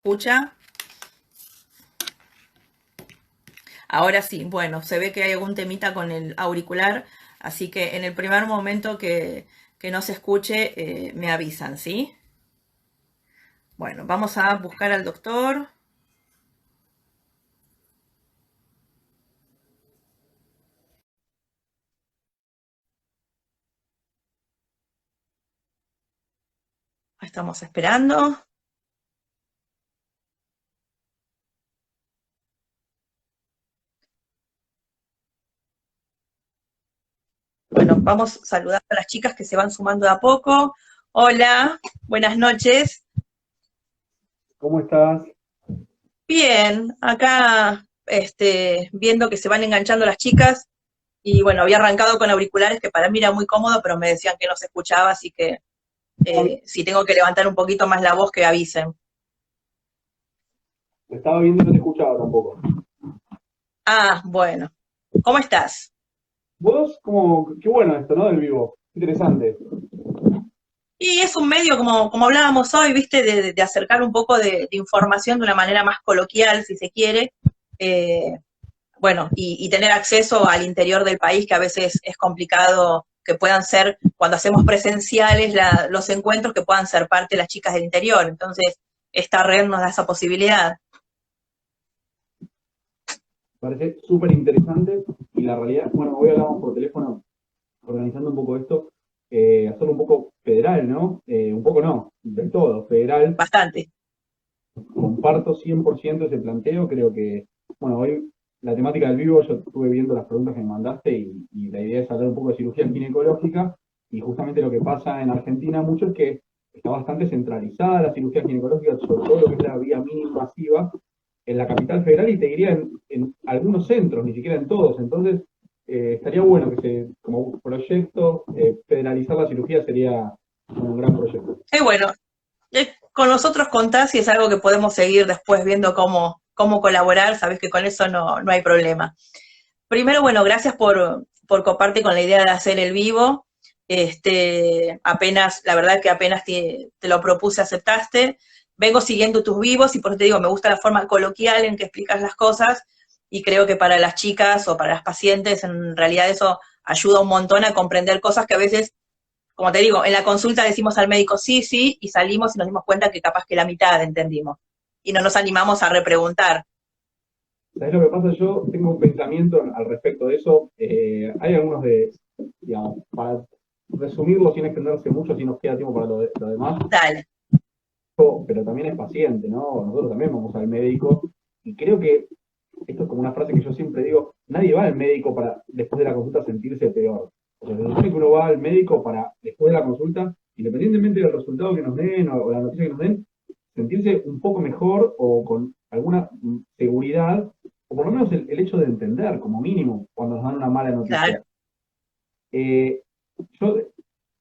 ¿Escucha? Ahora sí, bueno, se ve que hay algún temita con el auricular, así que en el primer momento que no se escuche, me avisan, ¿sí? Bueno, vamos a buscar al doctor. Estamos esperando. Bueno, vamos saludando a las chicas que se van sumando de a poco. Hola, buenas noches. ¿Cómo estás? Bien, acá viendo que se van enganchando las chicas y bueno, había arrancado con auriculares que para mí era muy cómodo, pero me decían que no se escuchaba, así que si tengo que levantar un poquito más la voz, que avisen. Te estaba viendo y no te escuchaba tampoco. Ah, bueno. ¿Cómo estás? Vos, como, qué bueno esto, ¿no? Del vivo. Interesante. Y es un medio, como hablábamos hoy, viste, de acercar un poco de información de una manera más coloquial, si se quiere. Eh, bueno, y tener acceso al interior del país, que a veces es complicado que puedan ser, cuando hacemos presenciales los encuentros, que puedan ser parte de las chicas del interior. Entonces, esta red nos da esa posibilidad. Parece súper interesante. Y la realidad, bueno, hoy hablamos por teléfono organizando un poco esto. Hacerlo un poco federal, ¿no? Un poco no, del todo, federal. Bastante. Comparto 100% ese planteo. Creo que, bueno, hoy la temática del vivo, yo estuve viendo las preguntas que me mandaste y la idea es hablar un poco de cirugía ginecológica. Y justamente lo que pasa en Argentina mucho es que está bastante centralizada la cirugía ginecológica, sobre todo lo que es la vía mínima invasiva, en la capital federal y te diría en algunos centros, ni siquiera en todos. Entonces, estaría bueno que como proyecto, federalizar la cirugía sería un gran proyecto. Y bueno, con nosotros contás si es algo que podemos seguir después viendo cómo colaborar, sabes que con eso no hay problema. Primero, bueno, gracias por coparte con la idea de hacer el vivo. La verdad que apenas te lo propuse, aceptaste. Vengo siguiendo tus vivos y por eso te digo, me gusta la forma coloquial en que explicas las cosas y creo que para las chicas o para las pacientes en realidad eso ayuda un montón a comprender cosas que a veces, como te digo, en la consulta decimos al médico sí, sí, y salimos y nos dimos cuenta que capaz que la mitad entendimos. Y no nos animamos a repreguntar. ¿Sabes lo que pasa? Yo tengo un pensamiento al respecto de eso. Hay algunos digamos, para resumirlo sin extenderse mucho, si nos queda tiempo para lo demás, Dale. pero también es paciente, ¿no? Nosotros también vamos al médico y creo que esto es como una frase que yo siempre digo, nadie va al médico para después de la consulta sentirse peor. O sea, se supone que uno va al médico para después de la consulta, independientemente del resultado que nos den o la noticia que nos den, sentirse un poco mejor o con alguna seguridad, o por lo menos el hecho de entender, como mínimo, cuando nos dan una mala noticia. Claro. Eh, yo,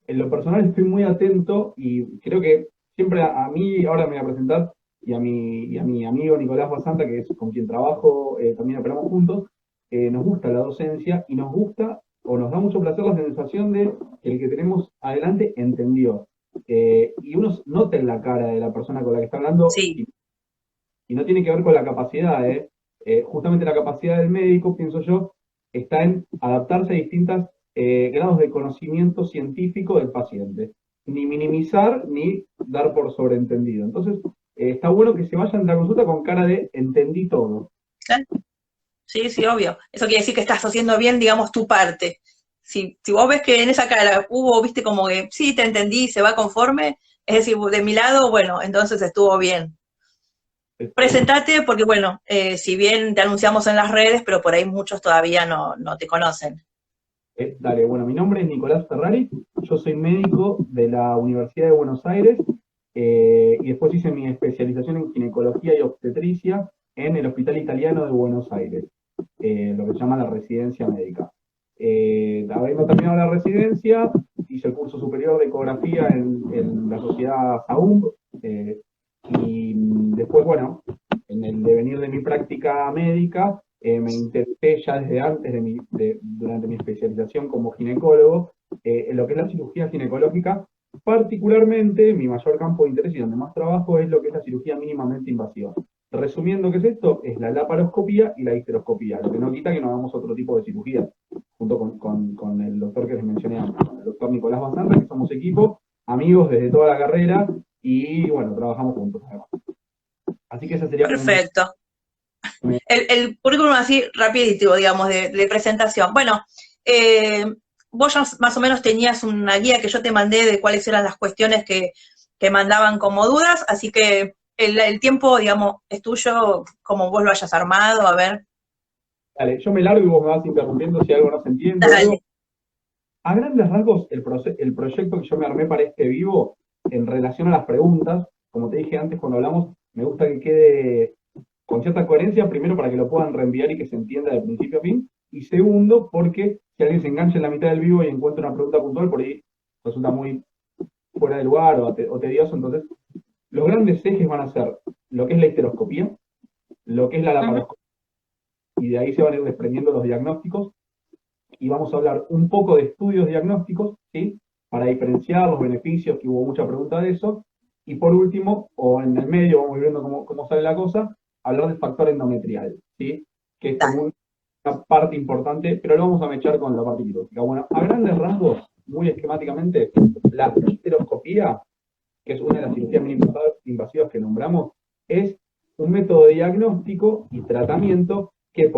en lo personal, estoy muy atento y creo que siempre a mí, ahora me voy a presentar, y a mi amigo Nicolás Basanta, que es con quien trabajo, también operamos juntos, nos gusta la docencia y nos gusta o nos da mucho placer la sensación de que el que tenemos adelante entendió. Y uno nota en la cara de la persona con la que está hablando Sí, y no tiene que ver con la capacidad, ¿eh? Justamente la capacidad del médico, pienso yo, está en adaptarse a distintos grados de conocimiento científico del paciente. Ni minimizar ni dar por sobreentendido. Entonces, está bueno que se vayan de la consulta con cara de entendí todo. claro. Sí, sí, obvio. Eso quiere decir que estás haciendo bien, digamos, tu parte. Si vos ves que en esa cara hubo, viste, como que sí, te entendí, se va conforme, es decir, de mi lado, bueno, entonces estuvo bien. Presentate porque, bueno, si bien te anunciamos en las redes, pero por ahí muchos todavía no te conocen. Dale, bueno, mi nombre es Nicolás Ferrari, yo soy médico de la Universidad de Buenos Aires y después hice mi especialización en ginecología y obstetricia en el Hospital Italiano de Buenos Aires, lo que se llama la residencia médica. Habiendo terminado la residencia, hice el curso superior de ecografía en la sociedad SAUM y después, bueno, en el devenir de mi práctica médica, me interesé ya desde antes durante mi especialización como ginecólogo, en lo que es la cirugía ginecológica, Particularmente, mi mayor campo de interés y donde más trabajo es lo que es la cirugía mínimamente invasiva. Resumiendo, ¿qué es esto? Es la laparoscopía y la histeroscopía, lo que no quita que no hagamos otro tipo de cirugía, junto con el doctor que les mencioné antes, con el doctor Nicolás Basanta, que somos equipo, amigos desde toda la carrera, y bueno, trabajamos juntos además. Así que esa sería como Perfecto. El currículum así rapidito, digamos, de presentación. Bueno, vos ya más o menos tenías una guía que yo te mandé de cuáles eran las cuestiones que mandaban como dudas, así que el tiempo, digamos, es tuyo, como vos lo hayas armado, a ver. Dale, yo me largo y vos me vas interrumpiendo si algo no se entiende o algo. Dale. A grandes rasgos, el proyecto que yo me armé para este vivo, en relación a las preguntas, como te dije antes cuando hablamos, me gusta que quede con cierta coherencia, primero para que lo puedan reenviar y que se entienda de principio a fin, y segundo, porque si alguien se engancha en la mitad del vivo y encuentra una pregunta puntual, por ahí resulta muy fuera de lugar o tedioso, entonces los grandes ejes van a ser lo que es la histeroscopía, lo que es la Ujú. laparoscopía, y de ahí se van a ir desprendiendo los diagnósticos, y vamos a hablar un poco de estudios diagnósticos, ¿sí? Para diferenciar los beneficios, que hubo mucha pregunta de eso, y por último, o en el medio, vamos viendo cómo sale la cosa, hablar del factor endometrial, ¿sí? Que es como una parte importante, pero lo vamos a mechar con la parte quirúrgica. Bueno, a grandes rasgos, muy esquemáticamente, la histeroscopía, que es una de las cirugías mínimo invasivas que nombramos, es un método de diagnóstico y tratamiento que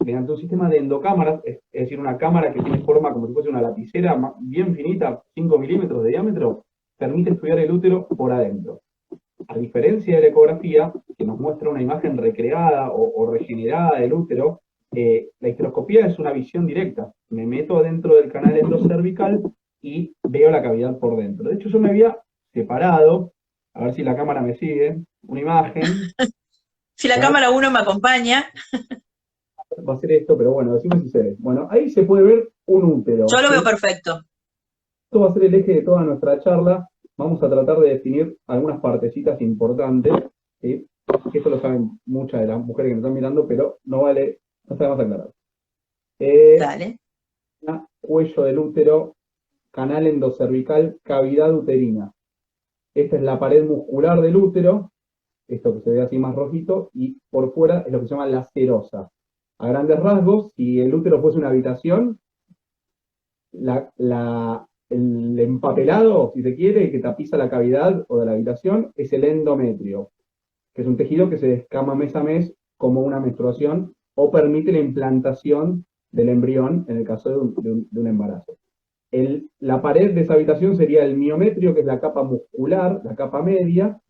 mediante un sistema de endocámaras, es decir, una cámara que tiene forma como si fuese una lapicera bien finita, 5 milímetros de diámetro, permite estudiar el útero por adentro. A diferencia de la ecografía, que nos muestra una imagen recreada o regenerada del útero, la histeroscopía es una visión directa. Me meto dentro del canal endocervical y veo la cavidad por dentro. De hecho, yo me había separado, a ver si la cámara me sigue, una imagen. Si la A ver, cámara uno me acompaña, va a ser esto, pero bueno, decime si se ve. Bueno, ahí se puede ver un útero, yo lo veo ¿sí? perfecto. Esto va a ser el eje de toda nuestra charla. Vamos a tratar de definir algunas partecitas importantes, ¿sí? Esto lo saben muchas de las mujeres que nos están mirando, pero no vale, no está más aclarado. Dale. Cuello del útero, canal endocervical, cavidad uterina. Esta es la pared muscular del útero, esto que se ve así más rojito, y por fuera es lo que se llama la serosa. A grandes rasgos, si el útero fuese una habitación, el empapelado, si se quiere, que tapiza la cavidad o de la habitación, es el endometrio, que es un tejido que se descama mes a mes como una menstruación o permite la implantación del embrión en el caso de un embarazo. La pared de esa habitación sería el miometrio, que es la capa muscular, la capa media,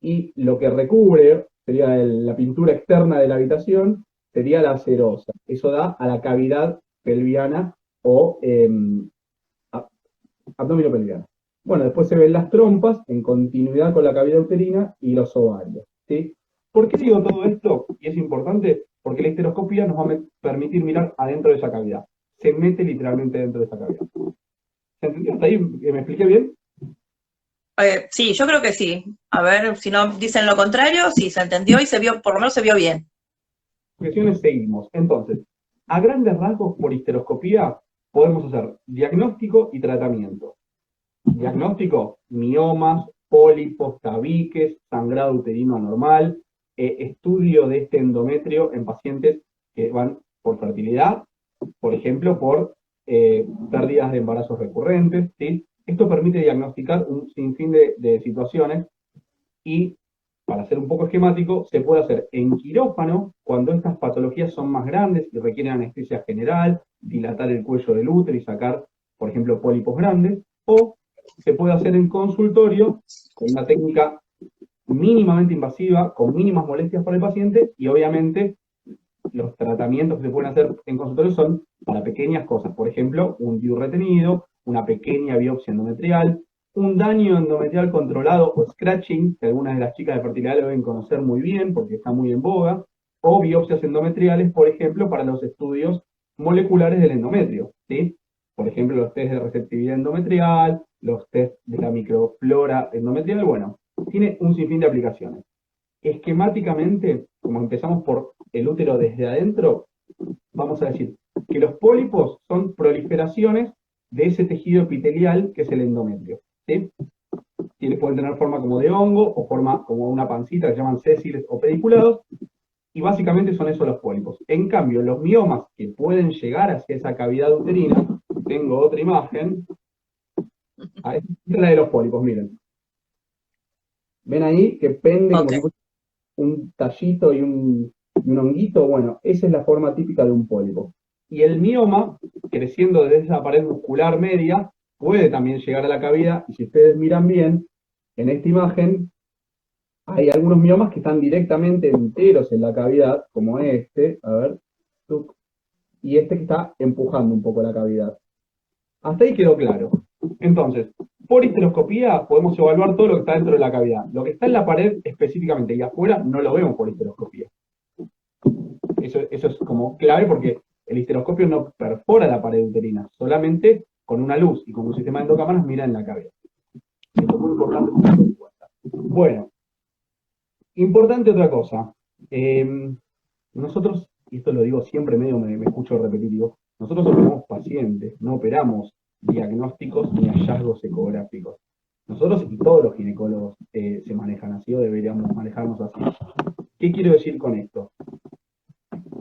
y lo que recubre sería la pintura externa de la habitación, sería la serosa. Eso da a la cavidad pelviana o abdominopelviana. Bueno, después se ven las trompas en continuidad con la cavidad uterina y los ovarios, ¿sí? ¿Por qué digo todo esto? Y es importante, porque la histeroscopía nos va a permitir mirar adentro de esa cavidad. Se mete literalmente dentro de esa cavidad. ¿Se entendió hasta ahí? ¿Me expliqué bien? Sí, yo creo que sí. A ver, si no dicen lo contrario, sí, se entendió y se vio, por lo menos se vio bien. Cuestiones seguimos. Entonces, a grandes rasgos, por histeroscopía, podemos hacer diagnóstico y tratamiento. Diagnóstico, miomas, pólipos, tabiques, sangrado uterino anormal, estudio de este endometrio en pacientes que van por fertilidad, por ejemplo, por pérdidas de embarazos recurrentes, ¿sí? Esto permite diagnosticar un sinfín de situaciones y, para ser un poco esquemático, se puede hacer en quirófano cuando estas patologías son más grandes y requieren anestesia general, dilatar el cuello del útero y sacar, por ejemplo, pólipos grandes, o se puede hacer en consultorio con una técnica mínimamente invasiva, con mínimas molestias para el paciente, y obviamente los tratamientos que se pueden hacer en consultorio son para pequeñas cosas, por ejemplo, un DIU retenido, una pequeña biopsia endometrial, un daño endometrial controlado o scratching, que algunas de las chicas de fertilidad lo deben conocer muy bien porque está muy en boga, o biopsias endometriales, por ejemplo, para los estudios moleculares del endometrio, ¿sí? Por ejemplo, los test de receptividad endometrial, los test de la microflora endometrial, bueno, tiene un sinfín de aplicaciones. Esquemáticamente, como empezamos por el útero desde adentro, vamos a decir que los pólipos son proliferaciones de ese tejido epitelial que es el endometrio, ¿sí? Pueden tener forma como de hongo o forma como una pancita que se llaman sésiles o pediculados, y básicamente son esos los pólipos. En cambio, los miomas que pueden llegar hacia esa cavidad uterina, tengo otra imagen, esta es la de los pólipos, miren. ¿Ven ahí que pende como Ok, si fuese un tallito y un honguito? Bueno, esa es la forma típica de un pólipo. Y el mioma, creciendo desde esa pared muscular media, puede también llegar a la cavidad, y si ustedes miran bien, en esta imagen hay algunos miomas que están directamente enteros en la cavidad, como este, a ver, y este que está empujando un poco la cavidad. Hasta ahí quedó claro. Entonces, por histeroscopía podemos evaluar todo lo que está dentro de la cavidad. Lo que está en la pared específicamente y afuera no lo vemos por histeroscopía. Eso es como clave porque el histeroscopio no perfora la pared uterina, solamente con una luz y con un sistema de endocámaras mira en la cavidad. Esto es muy importante tenerlo en cuenta. Bueno, importante otra cosa. Nosotros, y esto lo digo siempre, medio me escucho repetitivo, nosotros operamos pacientes, no operamos diagnósticos ni hallazgos ecográficos. Nosotros y todos los ginecólogos se manejan así o deberíamos manejarnos así. ¿Qué quiero decir con esto?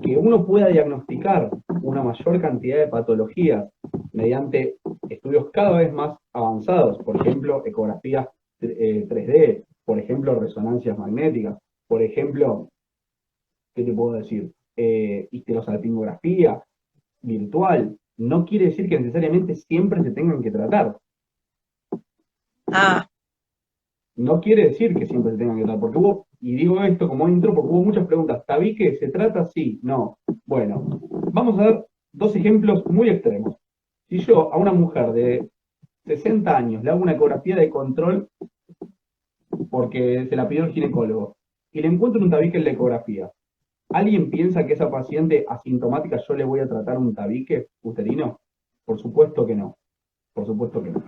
Que uno pueda diagnosticar una mayor cantidad de patologías mediante estudios cada vez más avanzados, por ejemplo, ecografías 3D, por ejemplo, resonancias magnéticas, por ejemplo, ¿qué te puedo decir? Histerosalpingografía virtual, no quiere decir que necesariamente siempre se tengan que tratar. ah, No quiere decir que siempre se tengan que tratar, porque hubo, y digo esto como intro, porque hubo muchas preguntas. ¿Tabique se trata? Sí, no. Bueno, vamos a dar dos ejemplos muy extremos. Si yo a una mujer de 60 años le hago una ecografía de control porque se la pidió el ginecólogo y le encuentro un tabique en la ecografía, ¿alguien piensa que esa paciente asintomática yo le voy a tratar un tabique uterino? Por supuesto que no. Por supuesto que no.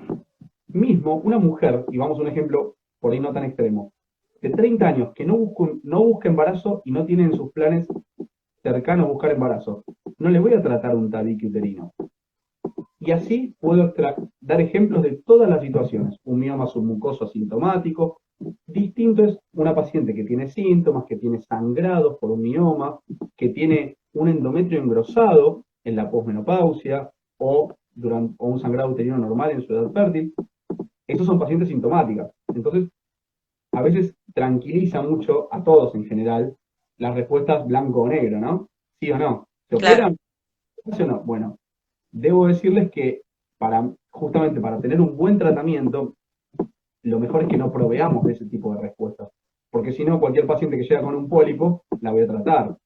Mismo, una mujer, y vamos a un ejemplo por ahí no tan extremo, de 30 años que no busca embarazo y no tiene en sus planes cercanos buscar embarazo, no le voy a tratar un tabique uterino. Y así puedo dar ejemplos de todas las situaciones. Un mioma submucoso asintomático. Distinto es una paciente que tiene síntomas, que tiene sangrados por un mioma, que tiene un endometrio engrosado en la posmenopausia o un sangrado uterino normal en su edad fértil. Esos son pacientes sintomáticas. Entonces, a veces tranquiliza mucho a todos en general las respuestas blanco o negro, ¿no? ¿Sí o no? ¿Se claro. operan? ¿Sí o no? Bueno, debo decirles que justamente para tener un buen tratamiento, lo mejor es que no proveamos de ese tipo de respuestas. Porque si no, cualquier paciente que llega con un pólipo, la voy a tratar.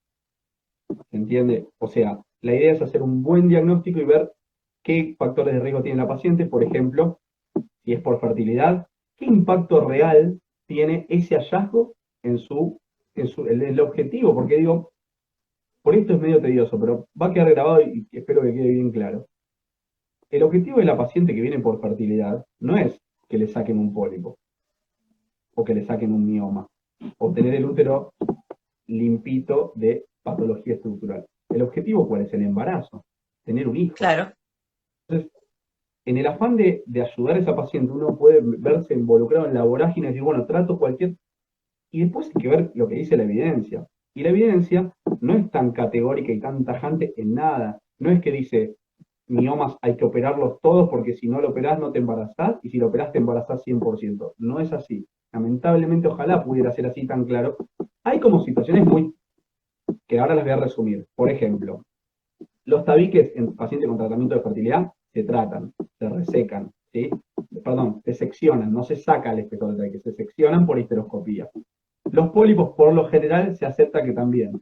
¿Se entiende? O sea, la idea es hacer un buen diagnóstico y ver qué factores de riesgo tiene la paciente. Por ejemplo, si es por fertilidad, qué impacto real tiene ese hallazgo en el objetivo. Porque digo, por esto es medio tedioso, pero va a quedar grabado y espero que quede bien claro. El objetivo de la paciente que viene por fertilidad no es que le saquen un pólipo o que le saquen un mioma o tener el útero limpito de patología estructural. El objetivo, ¿cuál es? El embarazo, tener un hijo. Claro. Entonces, en el afán de ayudar a esa paciente, uno puede verse involucrado en la vorágine y decir, bueno, trato cualquier... Y después hay que ver lo que dice la evidencia. Y la evidencia no es tan categórica y tan tajante en nada. No es que dice, miomas hay que operarlos todos porque si no lo operás no te embarazás y si lo operás te embarazás 100%. No es así. Lamentablemente, ojalá pudiera ser así tan claro. Hay como situaciones que ahora las voy a resumir. Por ejemplo, los tabiques en pacientes con tratamiento de fertilidad se tratan, se resecan, ¿sí? Perdón, se seccionan, no se saca el espesor del tabique, se seccionan por histeroscopía. Los pólipos, por lo general, se acepta que también.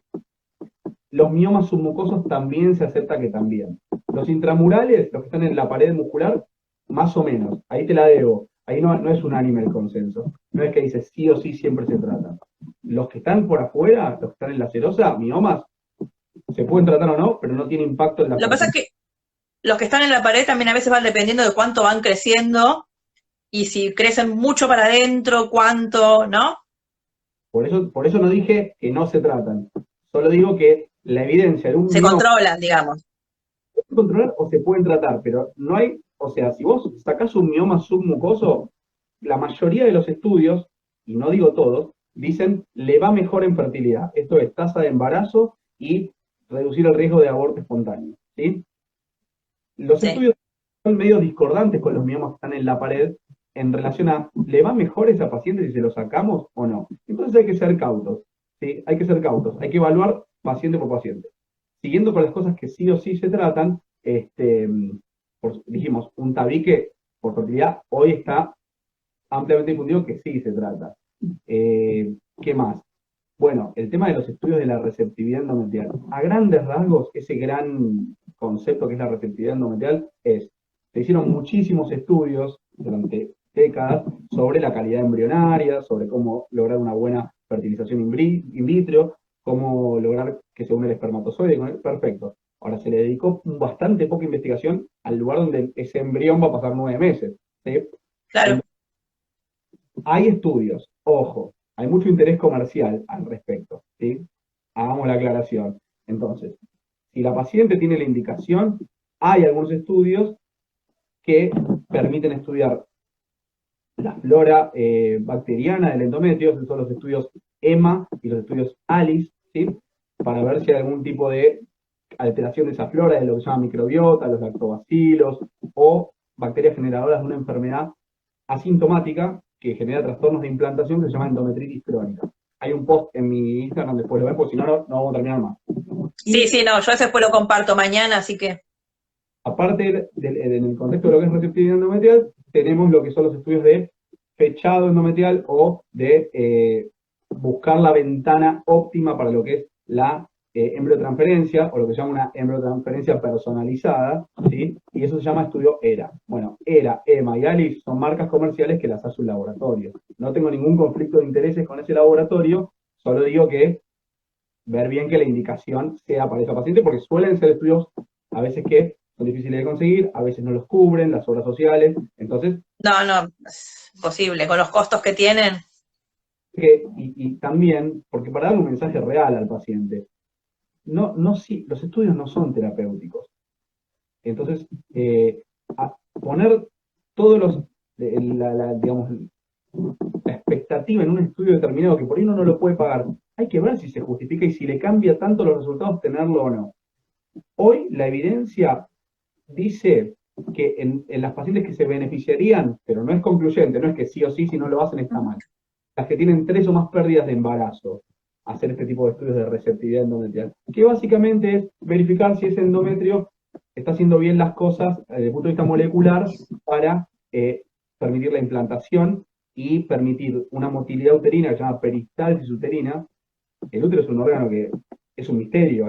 Los miomas submucosos también se acepta que también. Los intramurales, los que están en la pared muscular, más o menos. Ahí te la debo. Ahí no es unánime el consenso. No es que dice sí o sí siempre se trata. Los que están por afuera, los que están en la serosa, miomas, se pueden tratar o no, pero no tiene impacto en la Lo que pasa es fertilidad. que los que están en la pared también a veces van dependiendo de cuánto van creciendo y si crecen mucho para adentro, cuánto, ¿no? Por eso no dije que no se tratan. Solo digo que la evidencia de un Se mioma controlan, digamos. se puede controlar o se pueden tratar, pero no hay, o sea, si vos sacás un mioma submucoso, la mayoría de los estudios, y no digo todos, dicen le va mejor en fertilidad. Esto es tasa de embarazo y reducir el riesgo de aborto espontáneo. ¿Sí? Los Sí, estudios son medio discordantes con los miomas que están en la pared en relación a, ¿le va mejor a esa paciente si se lo sacamos o no? Entonces hay que ser cautos, ¿sí? Hay que ser cautos, hay que evaluar paciente por paciente. Siguiendo con las cosas que sí o sí se tratan, dijimos, un tabique por fertilidad hoy está ampliamente difundido que sí se trata. ¿Qué más? Bueno, el tema de los estudios de la receptividad endometrial. A grandes rasgos, ese gran concepto que es la receptividad endometrial se hicieron muchísimos estudios durante décadas sobre la calidad embrionaria, sobre cómo lograr una buena fertilización in vitro, cómo lograr que se une el espermatozoide con perfecto. Ahora, se le dedicó bastante poca investigación al lugar donde ese embrión va a pasar 9 meses. ¿Sí? claro. Hay estudios, ojo, hay mucho interés comercial al respecto, ¿sí? Hagamos la aclaración. Entonces, si la paciente tiene la indicación, hay algunos estudios que permiten estudiar la flora bacteriana del endometrio, que son los estudios EMA y los estudios ALICE, ¿sí? Para ver si hay algún tipo de alteración de esa flora, de lo que se llama microbiota, los lactobacilos o bacterias generadoras de una enfermedad asintomática que genera trastornos de implantación que se llama endometritis crónica. Hay un post en mi Instagram, después lo ven, porque si no, no vamos a terminar más. Sí, Y sí, no, yo después lo comparto mañana, así que aparte, en el contexto de lo que es receptividad endometrial, tenemos lo que son los estudios de fechado endometrial o de buscar la ventana óptima para lo que es la embriotransferencia, o lo que se llama una embriotransferencia personalizada, ¿sí? Y eso se llama estudio ERA. Bueno, ERA, EMA y ALICE son marcas comerciales que las hace un laboratorio. No tengo ningún conflicto de intereses con ese laboratorio, solo digo que ver bien que la indicación sea para esa paciente, porque suelen ser estudios a veces que son difíciles de conseguir, a veces no los cubren las obras sociales, entonces, no, no, es imposible, con los costos que tienen. y también, porque para dar un mensaje real al paciente, si, los estudios no son terapéuticos. Entonces, poner todos digamos, la expectativa en un estudio determinado que por ahí uno no lo puede pagar, hay que ver si se justifica y si le cambia tanto los resultados tenerlo o no. Hoy la evidencia dice que en las pacientes que se beneficiarían, pero no es concluyente, no es que sí o sí, si no lo hacen está mal, las que tienen 3 o más pérdidas de embarazo, hacer este tipo de estudios de receptividad endometrial, que básicamente es verificar si ese endometrio está haciendo bien las cosas desde el punto de vista molecular para permitir la implantación y permitir una motilidad uterina que se llama peristalsis uterina. El útero es un órgano que es un misterio.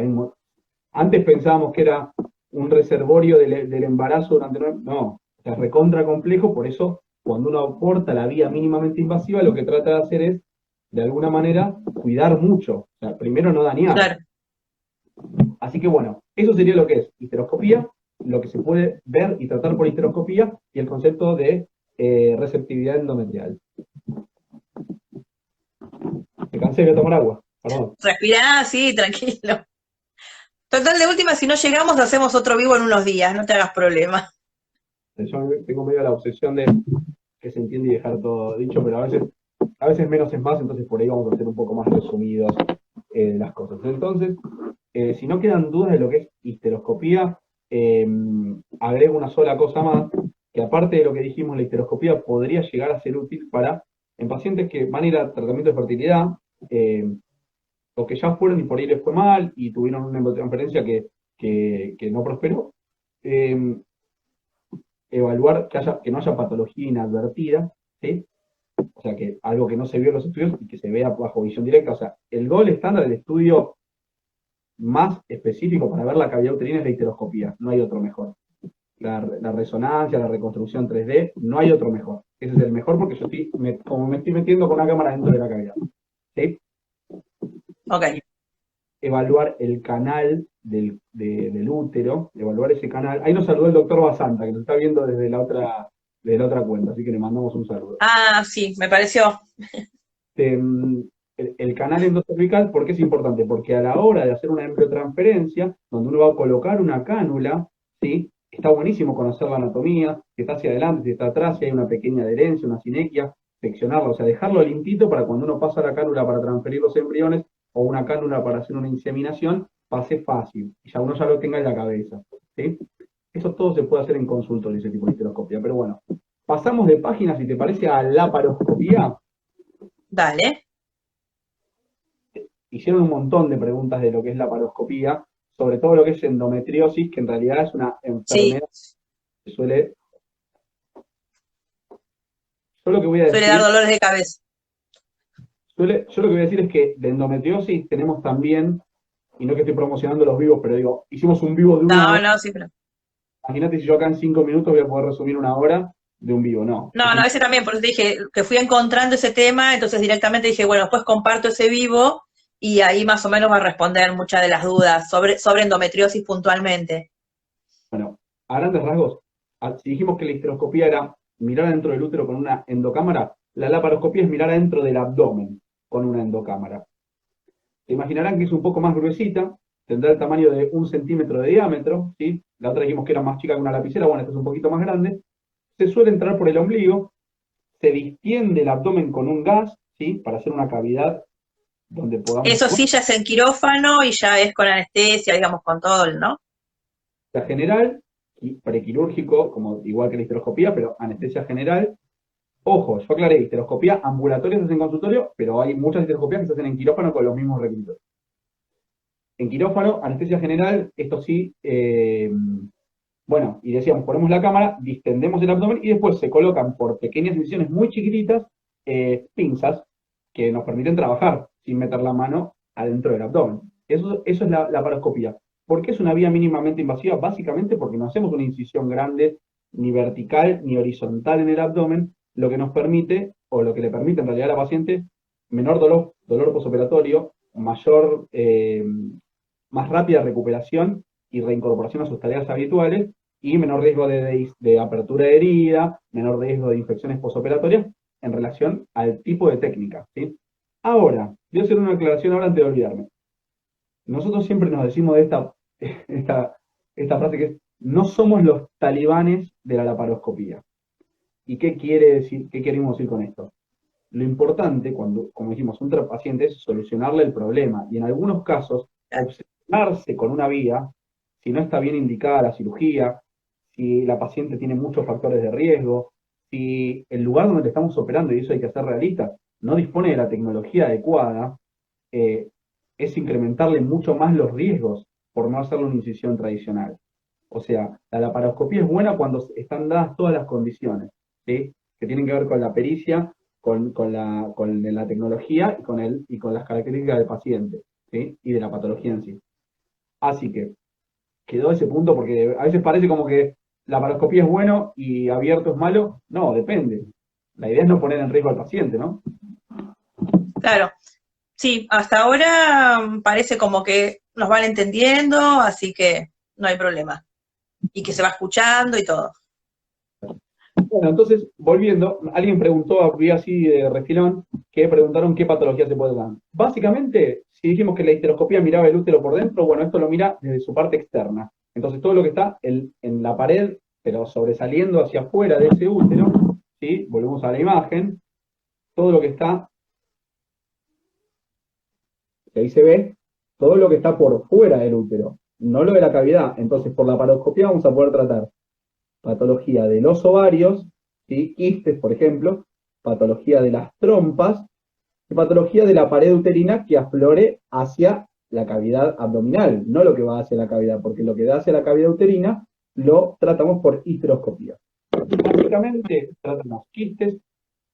Antes pensábamos que era un reservorio del embarazo durante... No, es recontra complejo, por eso cuando uno aporta la vía mínimamente invasiva, lo que trata de hacer es, de alguna manera, cuidar mucho. O sea, primero no dañar. Claro. Así que bueno, eso sería lo que es histeroscopía, lo que se puede ver y tratar por histeroscopía y el concepto de receptividad endometrial. Me cansé, voy a tomar agua, perdón. Respirá, sí, tranquilo. Total, de última, si no llegamos, hacemos otro vivo en unos días, no te hagas problema. Yo tengo medio la obsesión de que se entiende y dejar todo dicho, pero a veces menos es más, entonces por ahí vamos a hacer un poco más resumidos las cosas. Entonces, si no quedan dudas de lo que es histeroscopía, agrego una sola cosa más, que aparte de lo que dijimos, la histeroscopía podría llegar a ser útil en pacientes que van a ir a tratamiento de fertilidad, o que ya fueron y por ahí les fue mal y tuvieron una embriotransferencia que no prosperó. Eh, Evaluar que no haya patología inadvertida, ¿sí? O sea, que algo que no se vio en los estudios y que se vea bajo visión directa. O sea, el gol estándar del estudio más específico para ver la cavidad uterina es la histeroscopía, no hay otro mejor. La resonancia, la reconstrucción 3D, no hay otro mejor. Ese es el mejor porque yo como me estoy metiendo con una cámara dentro de la cavidad. ¿Sí? Ok. Y evaluar el canal del útero, evaluar ese canal. Ahí nos saludó el doctor Basanta, que nos está viendo desde la otra cuenta, así que le mandamos un saludo. Ah, sí, me pareció. El canal endocervical, ¿por qué es importante? Porque a la hora de hacer una embriotransferencia, donde uno va a colocar una cánula, ¿sí? está buenísimo conocer la anatomía, si está hacia adelante, si está atrás, si hay una pequeña adherencia, una sinequia, seccionarla, o sea, dejarlo limpito para cuando uno pasa la cánula para transferir los embriones o una cánula para hacer una inseminación, pase fácil, y ya uno ya lo tenga en la cabeza, ¿sí? Eso todo se puede hacer en consultorio, ese tipo de histeroscopia, pero bueno, pasamos de página, si te parece, a laparoscopía. Dale. Hicieron un montón de preguntas de lo que es laparoscopía, sobre todo lo que es endometriosis, que en realidad es una Sí, enfermedad que suele. Yo lo que voy a suele dar decir, dolores de cabeza. yo lo que voy a decir es que de endometriosis tenemos también, y no que estoy promocionando los vivos, pero digo, hicimos un vivo de una No, hora. no, sí, pero. Imagínate si yo acá en 5 minutos voy a poder resumir una hora de un vivo, no. No, no, ese también, por eso te dije que fui encontrando ese tema, entonces directamente dije, bueno, después comparto ese vivo y ahí más o menos va a responder muchas de las dudas sobre endometriosis puntualmente. Bueno, a grandes rasgos, si dijimos que la histeroscopía era mirar adentro del útero con una endocámara, la laparoscopía es mirar adentro del abdomen con una endocámara. Se imaginarán que es un poco más gruesita, tendrá el tamaño de 1 centímetro de diámetro, ¿sí? La otra dijimos que era más chica que una lapicera, bueno, esta es un poquito más grande. Se suele entrar por el ombligo, se distiende el abdomen con un gas, ¿sí? Para hacer una cavidad donde podamos. Eso sí, ya es en quirófano y ya es con anestesia, digamos, con todo, ¿no? Anestesia general, y prequirúrgico, como igual que la histeroscopía, pero anestesia general. Ojo, yo aclaré, histeroscopía ambulatoria se hace en consultorio, pero hay muchas histeroscopías que se hacen en quirófano con los mismos requisitos. En quirófano, anestesia general, esto sí, bueno, y decíamos, ponemos la cámara, distendemos el abdomen y después se colocan por pequeñas incisiones muy chiquititas pinzas que nos permiten trabajar sin meter la mano adentro del abdomen. Eso es la laparoscopía. ¿Por qué es una vía mínimamente invasiva? Básicamente porque no hacemos una incisión grande, ni vertical, ni horizontal en el abdomen, lo que nos permite, o lo que le permite en realidad a la paciente, menor dolor posoperatorio, más rápida recuperación y reincorporación a sus tareas habituales y menor riesgo de apertura de herida, menor riesgo de infecciones posoperatorias en relación al tipo de técnica, ¿sí? Ahora, voy a hacer una aclaración ahora antes de olvidarme. Nosotros siempre nos decimos de esta, esta frase que es, no somos los talibanes de la laparoscopía. ¿Y qué quiere decir, qué queremos decir con esto? Lo importante, cuando, como dijimos, un paciente es solucionarle el problema y en algunos casos obsesionarse con una vía, si no está bien indicada la cirugía, si la paciente tiene muchos factores de riesgo, si el lugar donde le estamos operando, y eso hay que ser realistas, no dispone de la tecnología adecuada, eh, es incrementarle mucho más los riesgos por no hacerle una incisión tradicional. O sea, la laparoscopía es buena cuando están dadas todas las condiciones, ¿sí? Que tienen que ver con la pericia, con la tecnología y con las características del paciente, ¿sí? Y de la patología en sí. Así que quedó ese punto porque a veces parece como que la laparoscopía es bueno y abierto es malo. No, depende. La idea es no poner en riesgo al paciente, ¿no? Claro. Sí, hasta ahora parece como que nos van entendiendo, así que no hay problema. Y que se va escuchando y todo. Bueno, entonces, volviendo, alguien preguntó, vi así de refilón, que preguntaron qué patología se puede dar. Básicamente, si dijimos que la histeroscopía miraba el útero por dentro, bueno, esto lo mira desde su parte externa. Entonces, todo lo que está en la pared, pero sobresaliendo hacia afuera de ese útero, ¿sí? Volvemos a la imagen, todo lo que está, que ahí se ve, todo lo que está por fuera del útero, no lo de la cavidad. Entonces, por la laparoscopía vamos a poder tratar patología de los ovarios, ¿sí? Quistes, por ejemplo, patología de las trompas y patología de la pared uterina que aflore hacia la cavidad abdominal, no lo que va hacia la cavidad, porque lo que da hacia la cavidad uterina lo tratamos por histeroscopía. Básicamente tratamos quistes,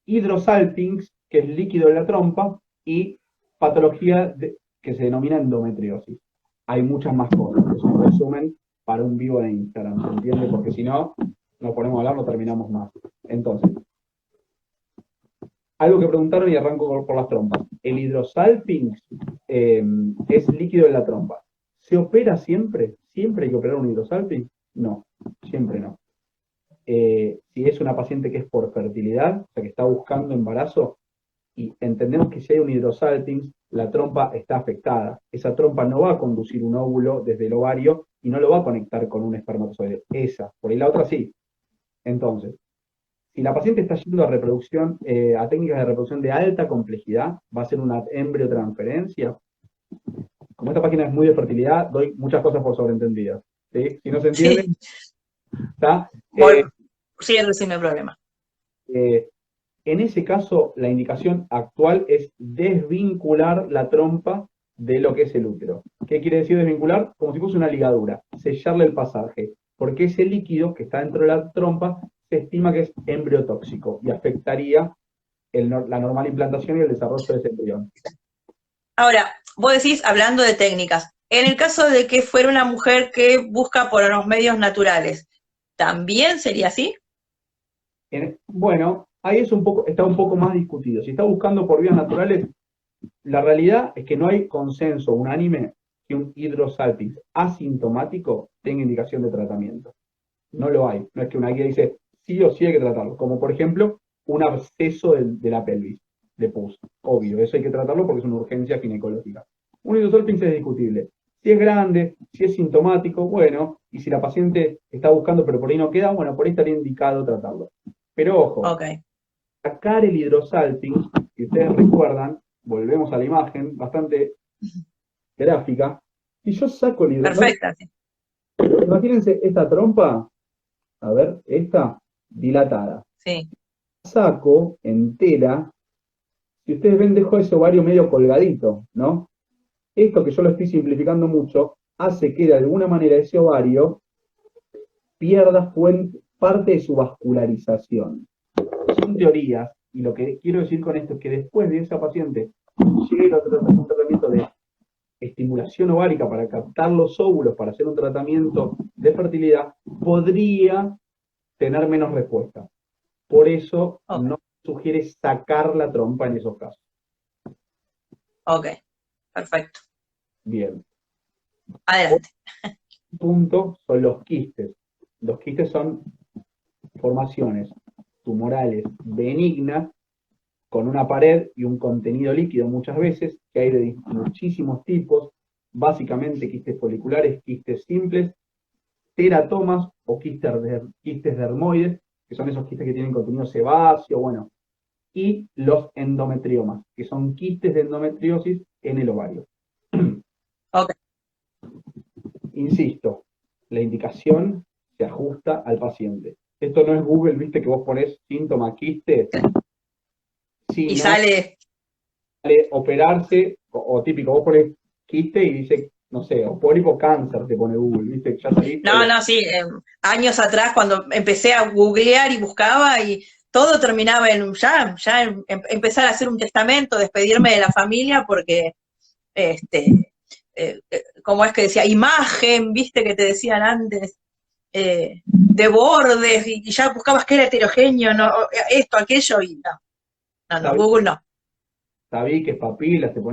hidrosalpinx, que es líquido en la trompa, y patología que se denomina endometriosis. Hay muchas más cosas, es un resumen para un vivo de Instagram, ¿se entiende? Porque si no, nos ponemos a hablar, no terminamos más. Entonces, algo que preguntaron y arranco por las trompas. El hidrosalpinx es líquido en la trompa. ¿Se opera siempre? ¿Siempre hay que operar un hidrosalpinx? No, siempre no. Si es una paciente que es por fertilidad, o sea que está buscando embarazo, y entendemos que si hay un hidrosalpinx, la trompa está afectada. Esa trompa no va a conducir un óvulo desde el ovario y no lo va a conectar con un espermatozoide. Esa, por ahí la otra sí. Entonces, si la paciente está yendo a reproducción, a técnicas de reproducción de alta complejidad, va a ser una embriotransferencia. Como esta página es muy de fertilidad, doy muchas cosas por sobreentendidas. ¿Sí? Si no se entiende, Sí, está. bueno, sigue sin problema. Eh, en ese caso, la indicación actual es desvincular la trompa de lo que es el útero. ¿Qué quiere decir desvincular? Como si fuese una ligadura, sellarle el pasaje, porque ese líquido que está dentro de la trompa se estima que es embriotóxico y afectaría la normal implantación y el desarrollo de ese embrión. Ahora, vos decís, hablando de técnicas, en el caso de que fuera una mujer que busca por los medios naturales, ¿también sería así? Bueno, ahí está un poco más discutido. Si está buscando por vías naturales, la realidad es que no hay consenso unánime que un hidrosalpinx asintomático tenga indicación de tratamiento. No lo hay. No es que una guía dice sí o sí hay que tratarlo. Como por ejemplo, un absceso de la pelvis, de pus. Obvio, eso hay que tratarlo porque es una urgencia ginecológica. Un hidrosalpinx es discutible. Si es grande, si es sintomático, bueno, y si la paciente está buscando pero por ahí no queda, bueno, por ahí estaría indicado tratarlo. Pero ojo, Ok, sacar el hidrosalpinx, si ustedes recuerdan, volvemos a la imagen, bastante gráfica. Si yo saco el hidrosalpinx, perfecta, sí. imagínense esta trompa, a ver, esta dilatada. Sí, Saco entera, si ustedes ven, dejo ese ovario medio colgadito, ¿no? Esto que yo lo estoy simplificando mucho, hace que de alguna manera ese ovario pierda parte de su vascularización. Son teorías, y lo que quiero decir con esto es que después de esa paciente llegue a un tratamiento de estimulación ovárica para captar los óvulos, para hacer un tratamiento de fertilidad, podría tener menos respuesta. Por eso ok, no sugiere sacar la trompa en esos casos. ok, perfecto. Bien. Adelante. Otro punto son los quistes. Los quistes son formaciones tumorales benignas con una pared y un contenido líquido muchas veces, que hay de muchísimos tipos, básicamente quistes foliculares, quistes simples, teratomas o quistes dermoides, que son esos quistes que tienen contenido sebáceo, bueno, y los endometriomas, que son quistes de endometriosis en el ovario. Ok, Insisto, la indicación se ajusta al paciente. Esto no es Google, viste que vos ponés síntoma quiste, y sino sale. operarse, o típico, vos pones quiste y dice, no sé, o pólipo cáncer te pone Google, viste, ya saliste. No, no, sí, años atrás cuando empecé a googlear y buscaba y todo terminaba en empezar a hacer un testamento, despedirme de la familia porque, como es que decía, imagen, viste que te decían antes, de bordes y ya buscabas que era heterogéneo, no, esto, aquello y no, Sabí, Google no. sabí que papilas, te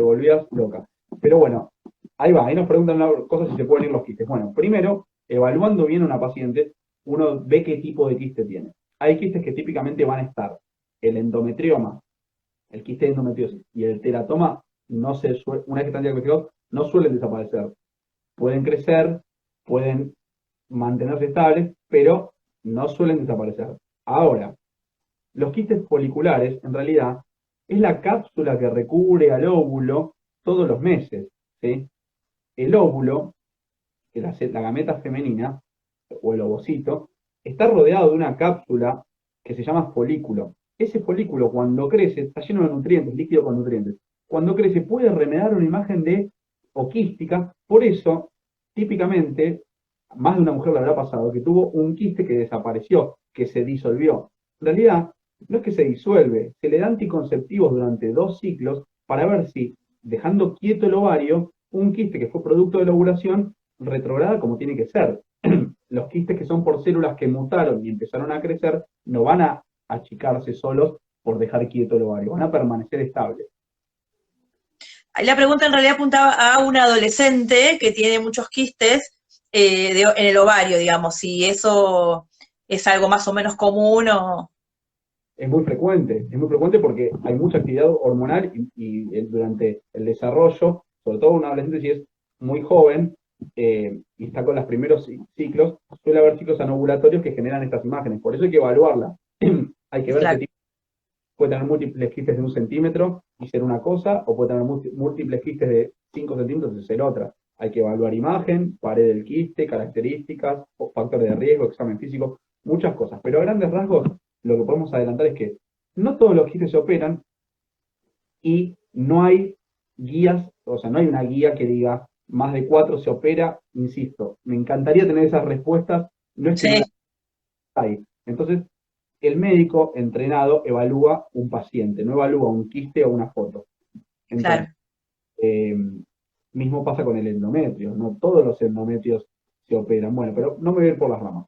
volvías loca. Pero bueno, ahí va, ahí nos preguntan cosas si se pueden ir los quistes. Bueno, primero, evaluando bien a una paciente, uno ve qué tipo de quiste tiene. Hay quistes que típicamente van a estar el endometrioma, el quiste de endometriosis y el teratoma, una vez que están diagnosticados, no suelen desaparecer. Pueden crecer, pueden mantenerse estables, pero no suelen desaparecer. Ahora, los quistes foliculares, en realidad, es la cápsula que recubre al óvulo todos los meses. ¿Sí? El óvulo, que la gameta femenina, o el ovocito, está rodeado de una cápsula que se llama folículo. Ese folículo, cuando crece, está lleno de nutrientes, líquido con nutrientes. Cuando crece, puede remedar una imagen de oquística. Por eso, típicamente, más de una mujer le habrá pasado que tuvo un quiste que desapareció, que se disolvió. En realidad, no es que se disuelve, se le da anticonceptivos durante 2 ciclos para ver si, dejando quieto el ovario, un quiste que fue producto de la ovulación retrograda como tiene que ser. Los quistes que son por células que mutaron y empezaron a crecer no van a achicarse solos por dejar quieto el ovario, van a permanecer estables. La pregunta en realidad apuntaba a un adolescente que tiene muchos quistes en el ovario, digamos, si eso es algo más o menos común o... Es muy frecuente porque hay mucha actividad hormonal y durante el desarrollo, sobre todo un adolescente si es muy joven, y está con los primeros ciclos, suele haber ciclos anovulatorios que generan estas imágenes. Por eso hay que evaluarla. Hay que ver qué Claro, tipo, puede tener múltiples quistes de 1 centímetro y ser una cosa, o puede tener múltiples quistes de 5 centímetros y ser otra. Hay que evaluar imagen, pared del quiste, características, factores de riesgo, examen físico, muchas cosas. Pero a grandes rasgos, lo que podemos adelantar es que no todos los quistes se operan y no hay guías, o sea, no hay una guía que diga más de 4 se opera, insisto. Me encantaría tener esas respuestas, no es que no sí, las hay. Entonces, el médico entrenado evalúa un paciente, no evalúa un quiste o una foto. Entonces, claro. eh, mismo pasa con el endometrio, no todos los endometrios se operan. Bueno, pero no me voy a ir por las ramas.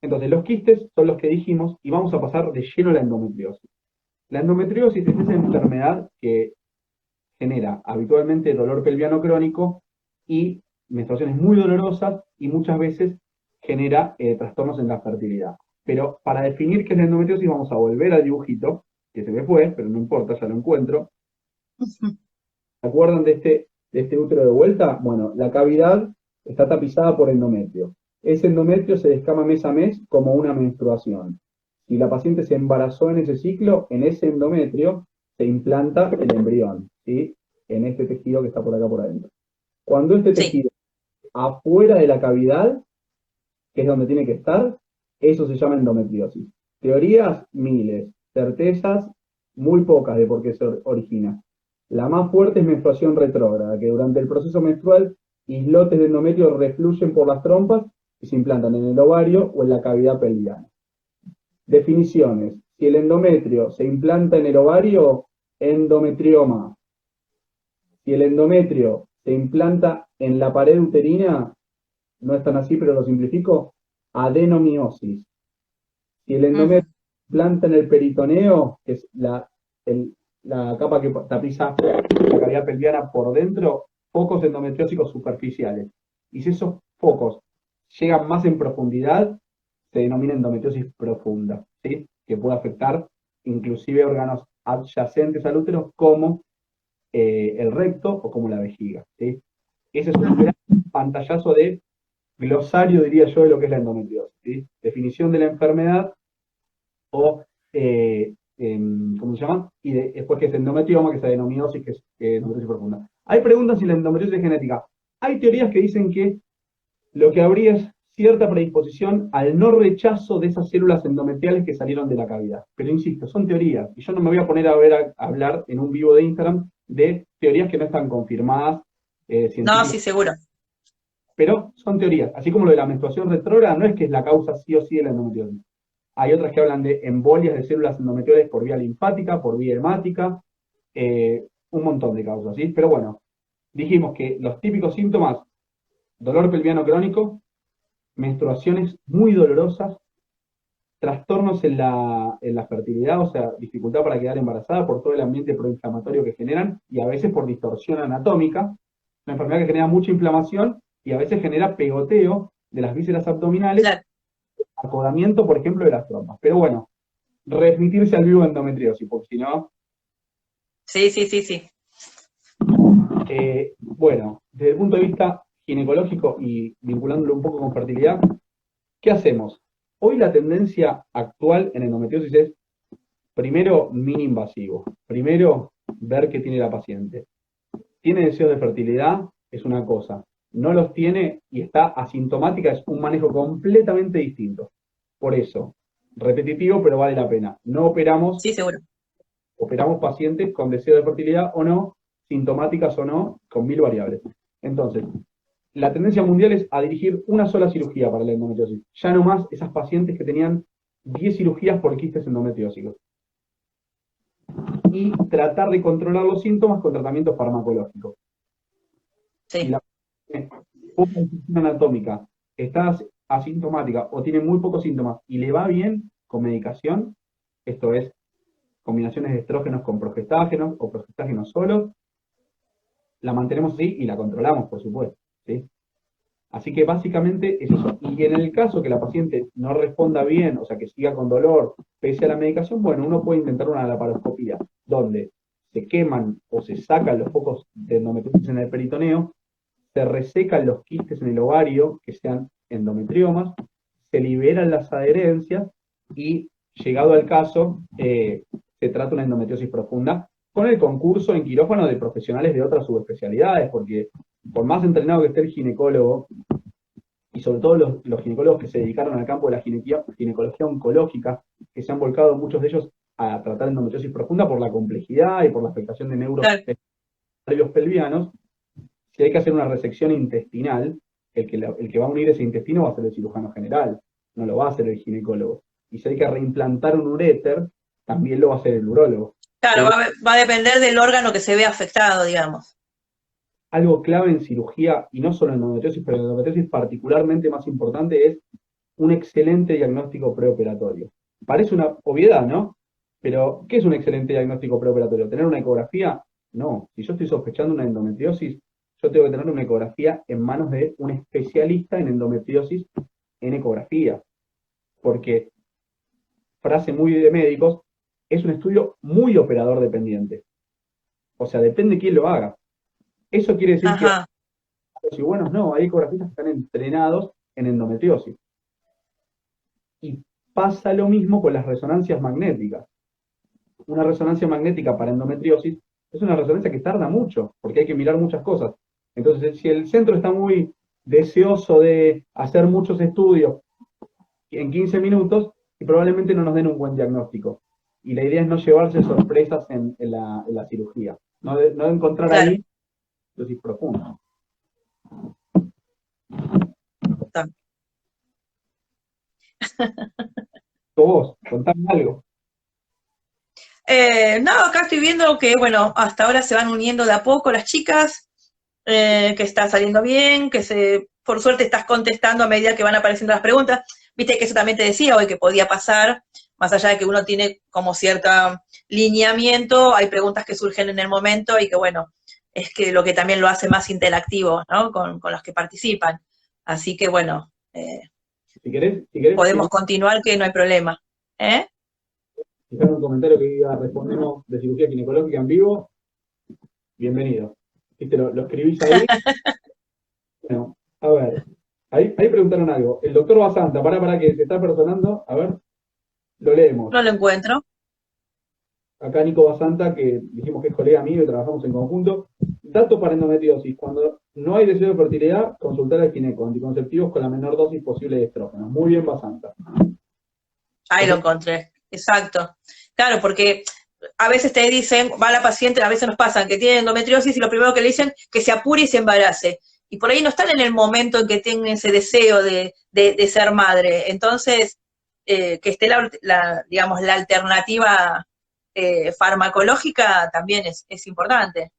Entonces, los quistes son los que dijimos y vamos a pasar de lleno a la endometriosis. La endometriosis es esa enfermedad que genera habitualmente dolor pelviano crónico y menstruaciones muy dolorosas y muchas veces genera trastornos en la fertilidad. Pero para definir qué es la endometriosis vamos a volver al dibujito, que se me fue, pero no importa, ya lo encuentro. ¿Se acuerdan de este útero de vuelta? Bueno, la cavidad está tapizada por endometrio. Ese endometrio se descama mes a mes como una menstruación. Si la paciente se embarazó en ese ciclo, en ese endometrio se implanta el embrión, ¿sí? En este tejido que está por acá por adentro. Cuando este Sí, tejido afuera de la cavidad, que es donde tiene que estar, eso se llama endometriosis. Teorías, miles. Certezas, muy pocas de por qué se origina. La más fuerte es menstruación retrógrada, que durante el proceso menstrual islotes de endometrio refluyen por las trompas y se implantan en el ovario o en la cavidad pelviana. Definiciones. Si el endometrio se implanta en el ovario, endometrioma. Si el endometrio se implanta en la pared uterina, no es tan así, pero lo simplifico, adenomiosis. Si el ujú, endometrio se implanta en el peritoneo, que es la capa que tapiza la cavidad pelviana por dentro, focos endometriósicos superficiales. Y si esos focos llegan más en profundidad, se denomina endometriosis profunda, ¿sí? Que puede afectar inclusive órganos adyacentes al útero como el recto o como la vejiga, ¿sí? Ese es un ujú. gran pantallazo de glosario, diría yo, de lo que es la endometriosis, ¿sí? Definición de la enfermedad o, ¿cómo se llama? Y después que es endometrioma, que es adenomiosis, que es endometriosis profunda. Hay preguntas si la endometriosis es genética. Hay teorías que dicen que lo que habría es cierta predisposición al no rechazo de esas células endometriales que salieron de la cavidad. Pero insisto, son teorías. Y yo no me voy a poner a hablar en un vivo de Instagram de teorías que no están confirmadas No, sí, científicamente, seguro. pero son teorías. Así como lo de la menstruación retrógrada no es que es la causa sí o sí de la endometriosis. Hay otras que hablan de embolias de células endometriales por vía linfática, por vía hemática, un montón de causas, ¿sí? Pero bueno, dijimos que los típicos síntomas, dolor pelviano crónico, menstruaciones muy dolorosas, trastornos en la fertilidad, o sea, dificultad para quedar embarazada por todo el ambiente proinflamatorio que generan y a veces por distorsión anatómica, una enfermedad que genera mucha inflamación y a veces genera pegoteo de las vísceras abdominales, Claro. acodamiento, por ejemplo, de las trompas. Pero bueno, remitirse al vivo endometriosis, porque si no, Sí, sí, sí, sí. bueno, desde el punto de vista ginecológico y vinculándolo un poco con fertilidad, ¿qué hacemos? Hoy la tendencia actual en endometriosis es, primero, mini invasivo. Primero, ver qué tiene la paciente. ¿Tiene deseos de fertilidad? Es una cosa. No los tiene y está asintomática, es un manejo completamente distinto. Por eso, repetitivo, pero vale la pena. No operamos, Sí, seguro. operamos pacientes con deseo de fertilidad o no, sintomáticas o no, con 1000 variables. Entonces, la tendencia mundial es a dirigir una sola cirugía para la endometriosis. Ya no más esas pacientes que tenían 10 cirugías por quistes endometriósicos. Y tratar de controlar los síntomas con tratamiento farmacológico. Si Sí. la paciente tiene poca disfunción anatómica, está asintomática o tiene muy pocos síntomas y le va bien con medicación, esto es combinaciones de estrógenos con progestágenos o progestágenos solos, la mantenemos así y la controlamos, por supuesto, ¿sí? Así que básicamente es eso. Y en el caso que la paciente no responda bien, o sea, que siga con dolor pese a la medicación, bueno, uno puede intentar una laparoscopía, donde se queman o se sacan los focos de endometriosis en el peritoneo, se resecan los quistes en el ovario, que sean endometriomas, se liberan las adherencias y, llegado al caso, se trata una endometriosis profunda con el concurso en quirófano de profesionales de otras subespecialidades, porque por más entrenado que esté el ginecólogo, y sobre todo los ginecólogos que se dedicaron al campo de la ginecología oncológica, que se han volcado muchos de ellos a tratar endometriosis profunda por la complejidad y por la afectación de Claro. nervios pelvianos. Si hay que hacer una resección intestinal, el que va a unir ese intestino va a ser el cirujano general, no lo va a hacer el ginecólogo. Y si hay que reimplantar un uréter, también lo va a hacer el urólogo. Claro, va a depender del órgano que se vea afectado, digamos. Algo clave en cirugía, y no solo en endometriosis, pero en endometriosis particularmente más importante, es un excelente diagnóstico preoperatorio. Parece una obviedad, ¿no? Pero, ¿qué es un excelente diagnóstico preoperatorio? ¿Tener una ecografía? No. Si yo estoy sospechando una endometriosis, yo tengo que tener una ecografía en manos de un especialista en endometriosis en ecografía. Porque, frase muy de médicos, es un estudio muy operador dependiente. O sea, depende quién lo haga. Eso quiere decir que Ajá. y buenos no, hay ecografistas que están entrenados en endometriosis. Y pasa lo mismo con las resonancias magnéticas. Una resonancia magnética para endometriosis es una resonancia que tarda mucho, porque hay que mirar muchas cosas. Entonces, si el centro está muy deseoso de hacer muchos estudios en 15 minutos, y probablemente no nos den un buen diagnóstico. Y la idea es no llevarse sorpresas en la cirugía, no encontrar Claro. ahí dosis profunda. Está. Vos, contame algo. No, acá estoy viendo que, bueno, hasta ahora se van uniendo de a poco las chicas, que está saliendo bien, por suerte estás contestando a medida que van apareciendo las preguntas. Viste que eso también te decía hoy que podía pasar, más allá de que uno tiene como cierto lineamiento, hay preguntas que surgen en el momento y que, bueno, es que lo que también lo hace más interactivo, ¿no? Con los que participan. Así que, bueno, Si querés, podemos continuar que no hay problema. ¿Eh? dejar un comentario que diga respondemos de cirugía ginecológica en vivo, bienvenido. ¿Viste? Lo escribís ahí. Bueno, a ver, ahí preguntaron algo. El doctor Basanta, para que se está personando, a ver, lo leemos. No lo encuentro. Acá Nico Basanta, que dijimos que es colega mío y trabajamos en conjunto. Dato para endometriosis. Cuando no hay deseo de fertilidad, consultar al gineco. Anticonceptivos con la menor dosis posible de estrógenos. Muy bien, Basanta. Ahí lo encontré. Exacto. Claro, porque a veces te dicen, va la paciente, a veces nos pasan que tiene endometriosis y lo primero que le dicen que se apure y se embarace. Y por ahí no están en el momento en que tienen ese deseo de ser madre. Entonces, que esté digamos, la alternativa farmacológica también es importante.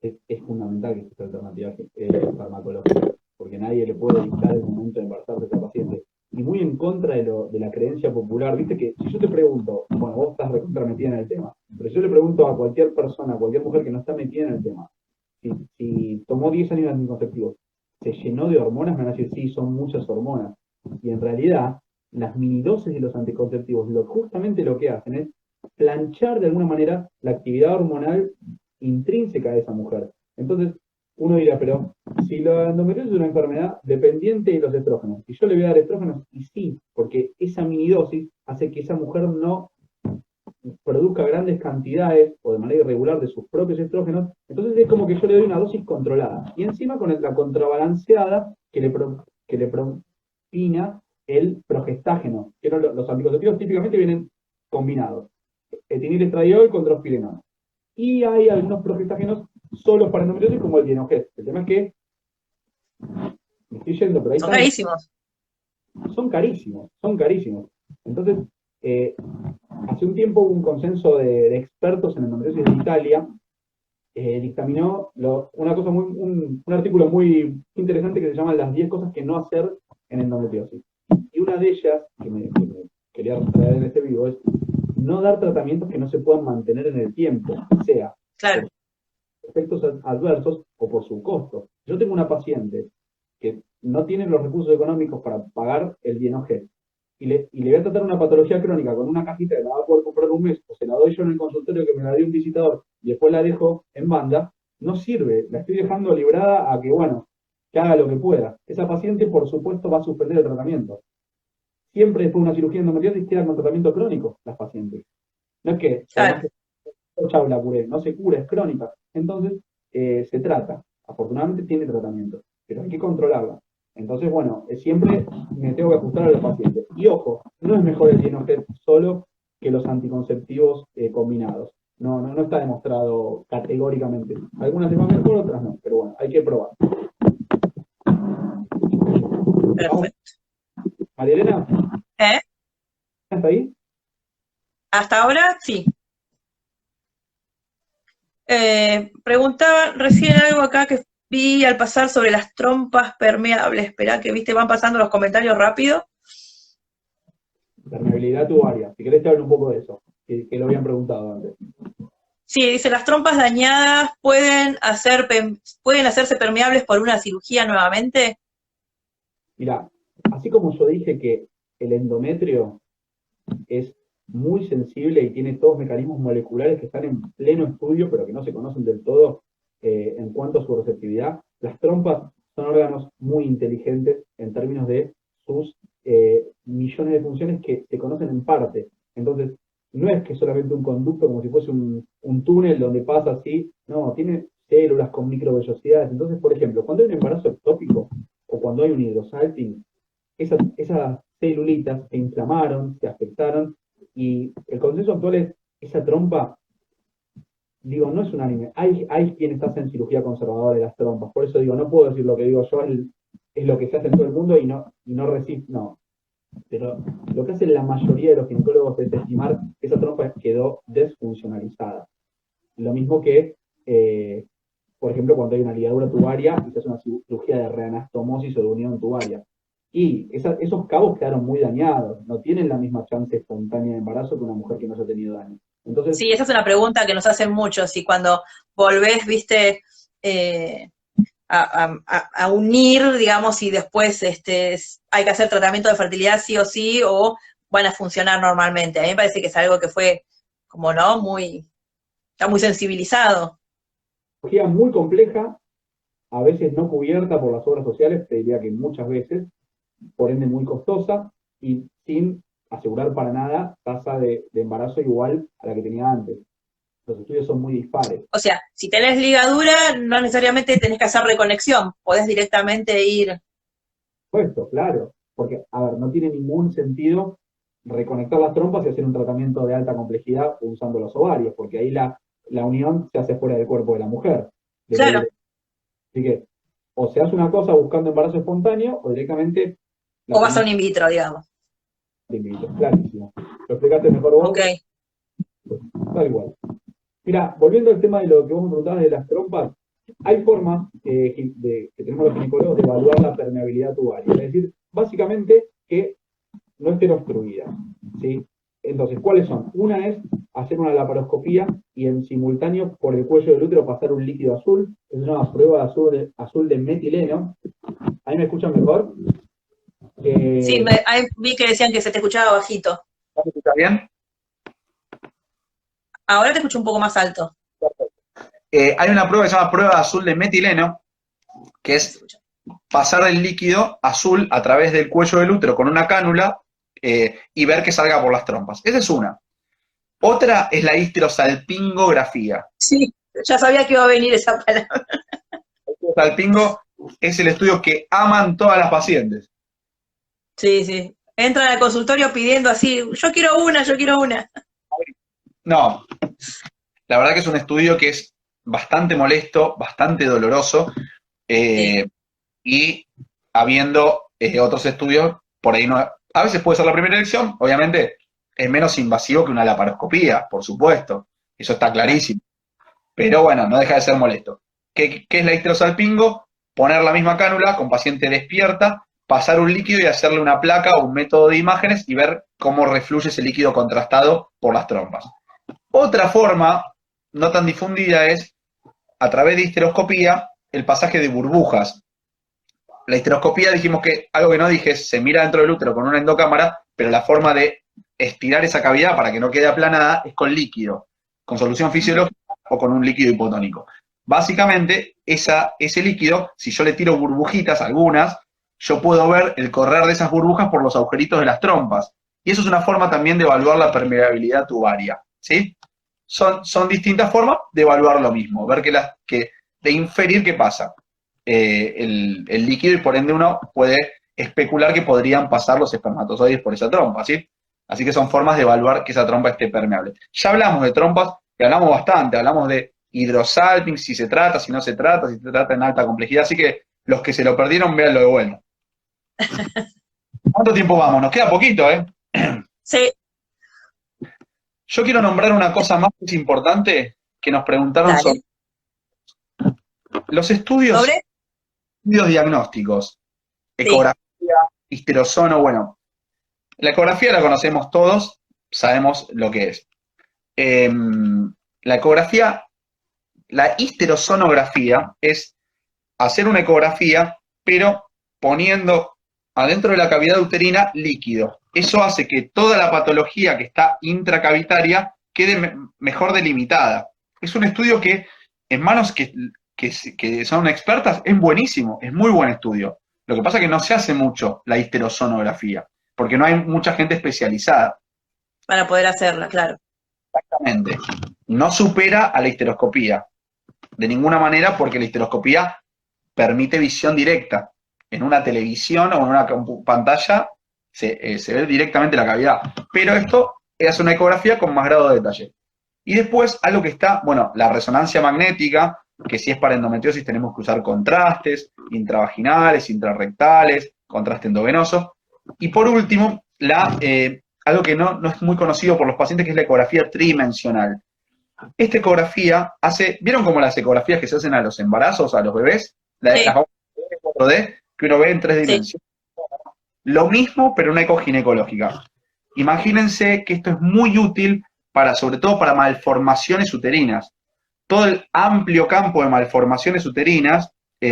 Es fundamental que exista alternativa farmacológica, porque nadie le puede dictar el momento de embarazarse a esa paciente. Y muy en contra de la creencia popular, viste que si yo te pregunto, bueno, vos estás recontra metida en el tema, pero si yo le pregunto a cualquier persona, a cualquier mujer que no está metida en el tema, si tomó 10 años de anticonceptivos, ¿se llenó de hormonas? Me van a decir, sí, son muchas hormonas. Y en realidad, las minidosis de los anticonceptivos, justamente lo que hacen es planchar de alguna manera la actividad hormonal intrínseca de esa mujer. Entonces, uno dirá, pero si la endometriosis es una enfermedad dependiente de los estrógenos, y yo le voy a dar estrógenos, y sí, porque esa minidosis hace que esa mujer no produzca grandes cantidades o de manera irregular de sus propios estrógenos, entonces es como que yo le doy una dosis controlada. Y encima con la contrabalanceada que le propina el progestágeno, que los anticonceptivos típicamente vienen combinados. Etinilestradiol con drospirenol. Y hay algunos progestágenos solos para endometriosis como el Bienojet. El tema es que me estoy yendo, pero ahí Son están. carísimos. Son carísimos, son carísimos. Entonces, hace un tiempo hubo un consenso de expertos en endometriosis de Italia, dictaminó un artículo muy interesante que se llama las 10 cosas que no hacer en endometriosis. Y una de ellas, que me quería traer en este video, es no dar tratamientos que no se puedan mantener en el tiempo, sea Claro. por efectos adversos o por su costo. Yo tengo una paciente que no tiene los recursos económicos para pagar el Bienojet y le voy a tratar una patología crónica con una cajita que la va a poder comprar un mes, o se la doy yo en el consultorio que me la dio un visitador y después la dejo en banda, no sirve, la estoy dejando librada a que, bueno, que haga lo que pueda. Esa paciente, por supuesto, va a suspender el tratamiento. Siempre después de una cirugía endometriosis quedan con tratamiento crónico las pacientes. No es que, por más Claro, que chau, la curé, no se cura, es crónica. Entonces, se trata. Afortunadamente tiene tratamiento, pero hay que controlarla. Entonces, bueno, siempre me tengo que ajustar a los pacientes. Y ojo, no es mejor el Dienogel solo que los anticonceptivos combinados. No está demostrado categóricamente. Algunas se van mejor, otras no, pero bueno, hay que probar. Vamos, perfecto. María Elena, ¿Eh? ¿estás ahí? Hasta ahora, sí. Preguntaba recién algo acá que vi al pasar sobre las trompas permeables. Esperá que, viste, van pasando los comentarios rápido. Permeabilidad tubaria. Si querés te hablo un poco de eso, que lo habían preguntado antes. Sí, dice, las trompas dañadas pueden hacerse permeables por una cirugía nuevamente. Mira, así como yo dije que el endometrio es muy sensible y tiene todos mecanismos moleculares que están en pleno estudio, pero que no se conocen del todo en cuanto a su receptividad. Las trompas son órganos muy inteligentes en términos de sus millones de funciones que se conocen en parte. Entonces, no es que solamente un conducto como si fuese un túnel donde pasa así, no, tiene células con microvellosidades. Entonces, por ejemplo, cuando hay un embarazo ectópico o cuando hay un hidrosalping, esas celulitas se inflamaron, se afectaron, y el consenso actual es, esa trompa, digo, no es unánime. Hay quienes hacen cirugía conservadora de las trompas, por eso digo, no puedo decir lo que digo yo, es lo que se hace en todo el mundo y no resiste, no. Pero lo que hace la mayoría de los ginecólogos es estimar que esa trompa quedó desfuncionalizada. Lo mismo que, por ejemplo, cuando hay una ligadura tubaria y se hace una cirugía de reanastomosis o de unión tubaria. Y esos cabos quedaron muy dañados, no tienen la misma chance espontánea de embarazo que una mujer que no haya tenido daño. Entonces, Sí, esa es una pregunta que nos hacen muchos y cuando volvés, viste, eh, a unir, digamos, y después hay que hacer tratamiento de fertilidad sí o sí, o van a funcionar normalmente. A mí me parece que es algo que fue, como no, está muy sensibilizado. cirugía muy compleja, a veces no cubierta por las obras sociales, te diría que muchas veces, por ende muy costosa y sin asegurar para nada tasa de embarazo igual a la que tenía antes. Los estudios son muy dispares. O sea, si tenés ligadura, no necesariamente tenés que hacer reconexión, podés directamente ir. Puesto, claro, porque, a ver, no tiene ningún sentido reconectar las trompas y hacer un tratamiento de alta complejidad usando los ovarios, porque ahí la unión se hace fuera del cuerpo de la mujer, del Claro, óvulo. Así que, o se hace una cosa buscando embarazo espontáneo, o directamente o la vas a tenés un in vitro, digamos. de invito. Clarísimo. Lo explicaste mejor Ok. vos, tal igual. Mira, volviendo al tema de lo que vos me preguntabas de las trompas, hay formas que tenemos los ginecólogos de evaluar la permeabilidad tubaria. Es decir, básicamente que no estén obstruidas. ¿Sí? Entonces, ¿cuáles son? Una es hacer una laparoscopía y en simultáneo por el cuello del útero pasar un líquido azul, es una prueba azul de metileno. ¿Ahí me escuchan mejor? Sí, Eh, ahí vi que decían que se te escuchaba bajito. ¿Me escucha bien? Ahora te escucho un poco más alto. Hay una prueba que se llama prueba azul de metileno, que Ahí se es escucha. pasar el líquido azul a través del cuello del útero con una cánula y ver que salga por las trompas. Esa es una. Otra es la histerosalpingografía. Sí, ya sabía que iba a venir esa palabra. El histerosalpingo es el estudio que aman todas las pacientes. Sí, sí. Entran al consultorio pidiendo así, yo quiero una, yo quiero una. No, la verdad que es un estudio que es bastante molesto, bastante doloroso, Sí. eh, y habiendo otros estudios, por ahí no. A veces puede ser la primera elección, obviamente es menos invasivo que una laparoscopía, por supuesto, eso está clarísimo. Pero bueno, no deja de ser molesto. ¿Qué es la histerosalpingo? Poner la misma cánula con paciente despierta, pasar un líquido y hacerle una placa o un método de imágenes y ver cómo refluye ese líquido contrastado por las trompas. Otra forma, no tan difundida, es a través de histeroscopía el pasaje de burbujas. La histeroscopía, dijimos que, algo que no dije, es se mira dentro del útero con una endocámara, pero la forma de estirar esa cavidad para que no quede aplanada es con líquido, con solución fisiológica o con un líquido hipotónico. Básicamente, ese líquido, si yo le tiro burbujitas, algunas, yo puedo ver el correr de esas burbujas por los agujeritos de las trompas. Y eso es una forma también de evaluar la permeabilidad tubaria, ¿sí? Son distintas formas de evaluar lo mismo, ver de inferir qué pasa el líquido, y por ende uno puede especular que podrían pasar los espermatozoides por esa trompa, ¿sí? Así que son formas de evaluar que esa trompa esté permeable. Ya hablamos de trompas, y hablamos bastante, hablamos de hidrosalping, si se trata, si no se trata, si se trata en alta complejidad, así que los que se lo perdieron, véanlo de vuelta. ¿Cuánto tiempo vamos? Nos queda poquito, ¿eh? Sí. Yo quiero nombrar una cosa más que es importante, que nos preguntaron Dale. sobre los estudios, ¿Sobre? estudios diagnósticos, Sí. ecografía, histerosono, bueno, la ecografía la conocemos todos, sabemos lo que es. La ecografía, la histerosonografía es hacer una ecografía, pero poniendo adentro de la cavidad uterina líquido. Eso hace que toda la patología que está intracavitaria quede mejor delimitada. Es un estudio que, en manos que son expertas, es buenísimo, es muy buen estudio. Lo que pasa es que no se hace mucho la histerosonografía, porque no hay mucha gente especializada. Para poder hacerla, claro. Exactamente. No supera a la histeroscopía, de ninguna manera, porque la histeroscopía permite visión directa. En una televisión o en una pantalla se ve directamente la cavidad. Pero esto es una ecografía con más grado de detalle. Y después, algo que está, bueno, la resonancia magnética, que si es para endometriosis tenemos que usar contrastes intravaginales, intrarrectales, contraste endovenoso. Y por último, algo que no es muy conocido por los pacientes, que es la ecografía tridimensional. Esta ecografía ¿vieron como las ecografías que se hacen a los embarazos, a los bebés? Sí. Las 4D, que uno ve en 3 dimensiones. Sí. Lo mismo, pero una ecoginecológica. Imagínense que esto es muy útil sobre todo para malformaciones uterinas. Todo el amplio campo de malformaciones uterinas o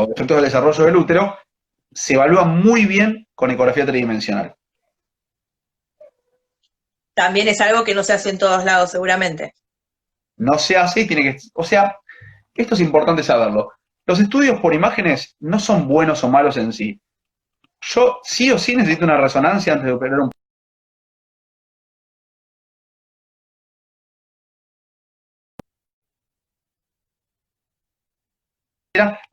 defectos del desarrollo del útero se evalúa muy bien con ecografía tridimensional. También es algo que no se hace en todos lados, seguramente. No se hace y tiene que... O sea, esto es importante saberlo. Los estudios por imágenes no son buenos o malos en sí. Yo sí o sí necesito una resonancia antes de operar un...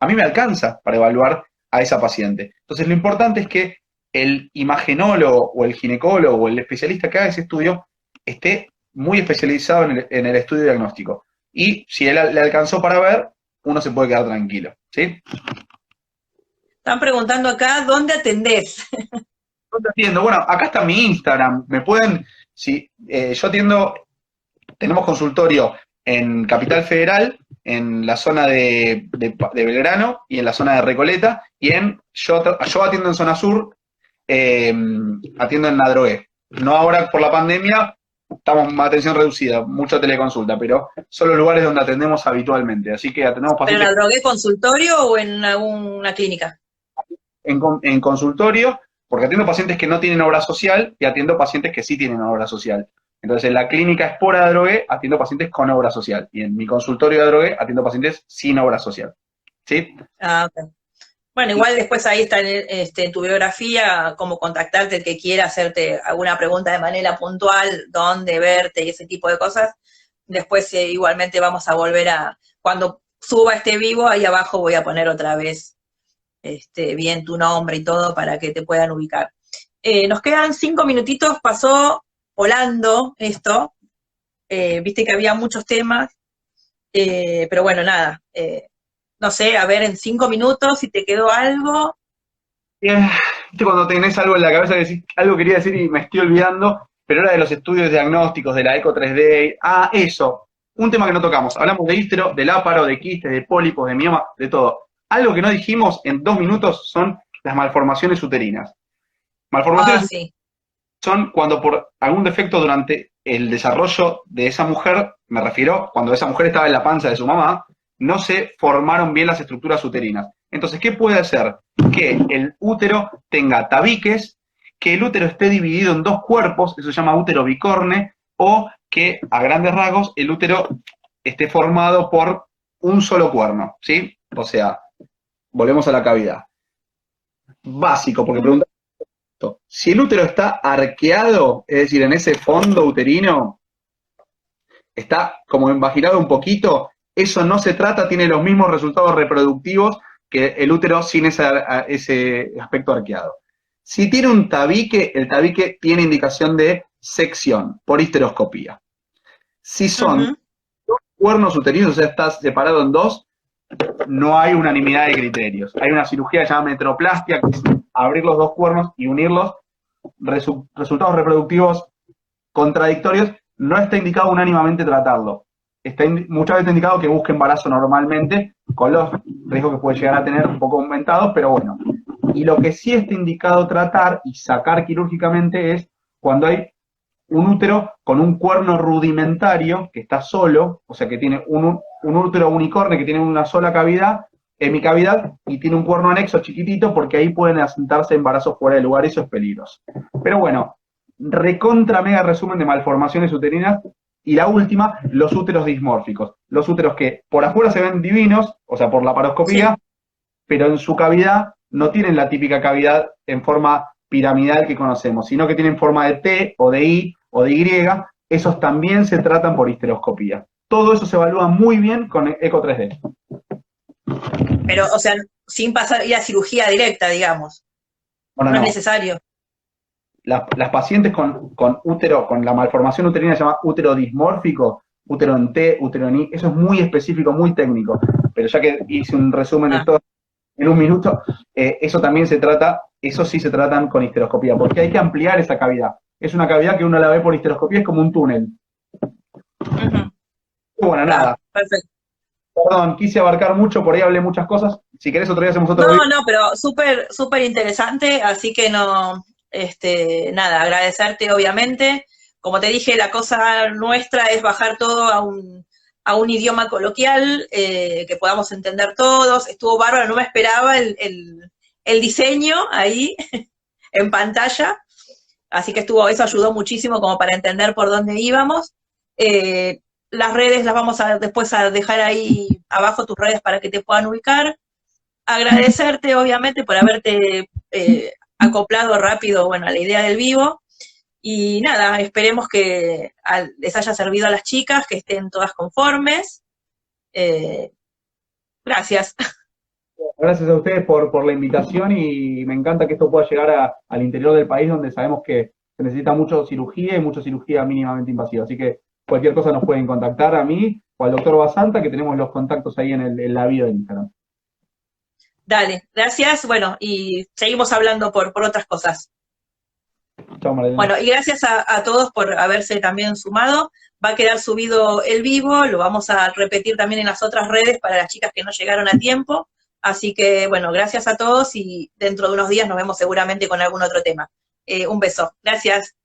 A mí me alcanza para evaluar a esa paciente. Entonces lo importante es que el imagenólogo o el ginecólogo o el especialista que haga ese estudio esté muy especializado en el estudio diagnóstico. Y si él le alcanzó para ver, uno se puede quedar tranquilo, ¿sí? Están preguntando acá, ¿dónde atendés? ¿Dónde atiendo? Bueno, acá está mi Instagram. Me pueden, yo atiendo, tenemos consultorio en Capital Federal, en la zona de Belgrano y en la zona de Recoleta, y yo atiendo en zona sur, atiendo en Adrogué. No ahora por la pandemia, estamos en atención reducida, mucha teleconsulta, pero son los lugares donde atendemos habitualmente, así que atendemos pacientes... ¿Pero en Adrogué consultorio o en alguna clínica? En consultorio, porque atiendo pacientes que no tienen obra social y atiendo pacientes que sí tienen obra social. Entonces, en la clínica Espora de Adrogué atiendo pacientes con obra social. Y en mi consultorio de Adrogué atiendo pacientes sin obra social. ¿Sí? Ah, ok. Bueno, igual después ahí está en tu biografía cómo contactarte el que quiera hacerte alguna pregunta de manera puntual, dónde verte y ese tipo de cosas. Después igualmente vamos a volver cuando suba este vivo, ahí abajo voy a poner otra vez bien tu nombre y todo para que te puedan ubicar. Nos quedan 5 minutitos, pasó volando esto, viste que había muchos temas, pero bueno, nada, no sé, a ver, en 5 minutos, si te quedó algo. Viste cuando tenés algo en la cabeza que decís, algo quería decir y me estoy olvidando, pero era de los estudios diagnósticos, de la eco 3D, eso, un tema que no tocamos, hablamos de histero, del áparo, de quistes, de pólipos, de mioma, de todo. Algo que no dijimos en 2 minutos son las malformaciones uterinas. Malformaciones Sí. son cuando por algún defecto durante el desarrollo de esa mujer, me refiero, cuando esa mujer estaba en la panza de su mamá, no se formaron bien las estructuras uterinas. Entonces, ¿qué puede hacer? Que el útero tenga tabiques, que el útero esté dividido en 2 cuerpos, eso se llama útero bicorne, o que a grandes rasgos el útero esté formado por un solo cuerno, ¿sí? O sea, volvemos a la cavidad. Básico, porque pregunta, si el útero está arqueado, es decir, en ese fondo uterino, está como envaginado un poquito, eso no se trata, tiene los mismos resultados reproductivos que el útero sin ese aspecto arqueado. Si tiene un tabique, el tabique tiene indicación de sección por histeroscopía. Si son cuernos uterinos, o sea, está separado en dos, no hay unanimidad de criterios. Hay una cirugía llamada metroplastia, que es abrir los dos cuernos y unirlos. Resultados reproductivos contradictorios, no está indicado unánimemente tratarlo. Está muchas veces indicado que busque embarazo normalmente, con los riesgos que puede llegar a tener un poco aumentados, pero bueno. Y lo que sí está indicado tratar y sacar quirúrgicamente es cuando hay un útero con un cuerno rudimentario que está solo, o sea que tiene un útero unicornio que tiene una sola cavidad, hemicavidad, y tiene un cuerno anexo chiquitito, porque ahí pueden asentarse embarazos fuera de lugar, eso es peligroso. Pero bueno, recontra mega resumen de malformaciones uterinas. Y la última, los úteros dismórficos. Los úteros que por afuera se ven divinos, o sea, por la paroscopía, sí, pero en su cavidad no tienen la típica cavidad en forma piramidal que conocemos, sino que tienen forma de T o de I o de Y. Esos también se tratan por histeroscopía. Todo eso se evalúa muy bien con eco 3D. Pero, o sea, sin pasar ir a cirugía directa, digamos. Bueno, no es necesario. Las pacientes con útero, con la malformación uterina se llama útero dismórfico, útero en T, útero en I, eso es muy específico, muy técnico, pero ya que hice un resumen de todo en un minuto, eso también se trata, eso sí se tratan con histeroscopía, porque hay que ampliar esa cavidad. Es una cavidad que uno la ve por histeroscopía, es como un túnel. Bueno, nada. Perfecto. Perdón, quise abarcar mucho, por ahí hablé muchas cosas. Si querés otro día hacemos otro video. No, pero súper interesante, así que no, nada, agradecerte obviamente. Como te dije, la cosa nuestra es bajar todo a un idioma coloquial, que podamos entender todos. Estuvo bárbaro, no me esperaba el diseño ahí en pantalla, así que eso ayudó muchísimo como para entender por dónde íbamos. Las redes las vamos después a dejar ahí abajo, tus redes, para que te puedan ubicar. Agradecerte, obviamente, por haberte acoplado rápido, bueno, a la idea del vivo. Y nada, esperemos que les haya servido a las chicas, que estén todas conformes. Gracias. Gracias a ustedes por la invitación, y me encanta que esto pueda llegar al interior del país, donde sabemos que se necesita mucha cirugía y mucha cirugía mínimamente invasiva. Así que cualquier cosa nos pueden contactar a mí o al doctor Basanta, que tenemos los contactos ahí en la bio de Instagram. Dale, gracias. Bueno, y seguimos hablando por otras cosas. Chao, Marlene. Bueno, y gracias a todos por haberse también sumado. Va a quedar subido el vivo, lo vamos a repetir también en las otras redes para las chicas que no llegaron a tiempo. Así que, bueno, gracias a todos, y dentro de unos días nos vemos seguramente con algún otro tema. Un beso. Gracias.